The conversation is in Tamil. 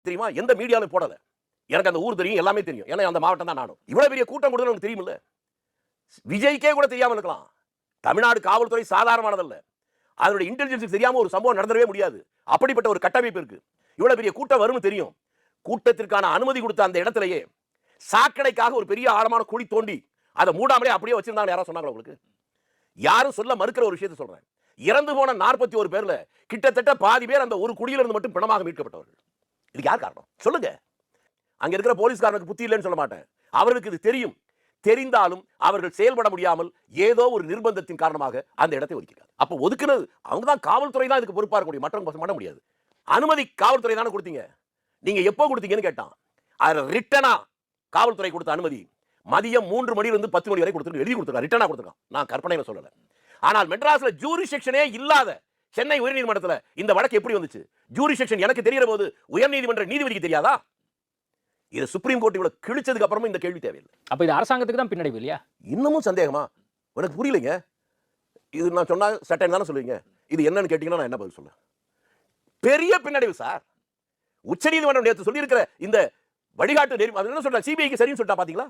தெரியுமா? எந்த மீடியாலும் போடல. எனக்கு அந்த ஊர் தெரியும், எல்லாமே தெரியும். ஏன்னா அந்த மாவட்டம் தான் நானும். இவ்வளவு பெரிய கூட்டம் கூடுதல் எனக்கு தெரியுமில்ல. விஜய்க்கே கூட தெரியாம இருக்கலாம். தமிழ்நாடு காவல்துறை சாதாரணமானதல்ல. அதனுடைய இன்டெலிஜென்ஸ் தெரியாம ஒரு சம்பவம் நடந்துடவே முடியாது. அப்படிப்பட்ட ஒரு கட்டமைப்பு இருக்கு. இவ்வளவு பெரிய கூட்டம் வரும்னு தெரியும். கூட்டத்திற்கான அனுமதி கொடுத்த அந்த இடத்திலேயே சாக்கடைக்காக ஒரு பெரிய ஆழமான குழி தோண்டி அதை மூடாமலே அப்படியே வச்சிருந்தாங்க. யாராவது சொன்னாங்களா உங்களுக்கு? யாரும் சொல்ல மறுக்கிற ஒரு விஷயத்தை சொல்றேன். இறந்து போன 41 பேர்ல கிட்டத்தட்ட பாதி பேர் அந்த ஒரு குடியிலிருந்து மட்டும் பிணமாக மீட்கப்பட்டவர்கள். இதுக்கு யார் காரணம் சொல்லுங்க? அங்க இருக்கிற போலீஸ்காரனுக்கு புத்தி இல்லைன்னு சொல்ல மாட்டேன். அவர்களுக்கு இது தெரியும். தெரிந்தாலும் அவர்கள் செயல்பட முடியாமல் ஏதோ ஒரு நிர்பந்தத்தின் காரணமாக அந்த இடத்தை ஒதுக்கிறார். அப்ப ஒதுக்குனது அவங்க தான், காவல்துறை தான் இதுக்கு பொறுப்பா இருக்க முடியும். மற்றவங்க பண்ண முடியாது. அனுமதி காவல்துறை தானே கொடுத்தீங்க. நீங்க எப்போ கொடுத்தீங்கன்னு கேட்டான். அதுல ரிட்டனா காவல்துறை கொடுத்த அனுமதி மதியம் 3 மணியிலிருந்து 10 மணி வரை கொடுத்து எழுதி கொடுத்துருக்கான். ரிட்டனா கொடுத்துருக்கான். நான் கற்பனையில சொல்லல. ஆனால் மெட்ராஸ்ல ஜூரிசெக்ஷனே இல்லாத சென்னை உயர்நீதிமன்றத்தில் இந்த வழக்கு எப்படி வந்துச்சு? ஜூரிசெக்ஷன் எனக்கு தெரிகிற போது உயர்நீதிமன்ற நீதிபதிக்கு தெரியாதா? இது சுப்ரீம் கோர்ட் இவ்வளவு கிழிச்சதுக்கு அப்புறமும் இந்த கேள்வி தேவையில்லை. அப்ப இது அரசாங்கத்துக்கு தான் பின்னடைவு இல்லையா? இன்னமும் சந்தேகமா? எனக்கு புரியலைங்க. இது நான் சொன்னா சட்டம் தானே சொல்லுவீங்க. இது என்னன்னு கேட்டீங்கன்னா நான் என்ன பதில் சொல்ல? பெரிய பின்னடைவு சார். உச்சநீதிமன்றம் நேற்று சொல்லியிருக்கிற இந்த வழிகாட்டு என்ன சொல்ற சிபிஐக்கு சரின்னு சொல்லிட்டா பாத்தீங்களா?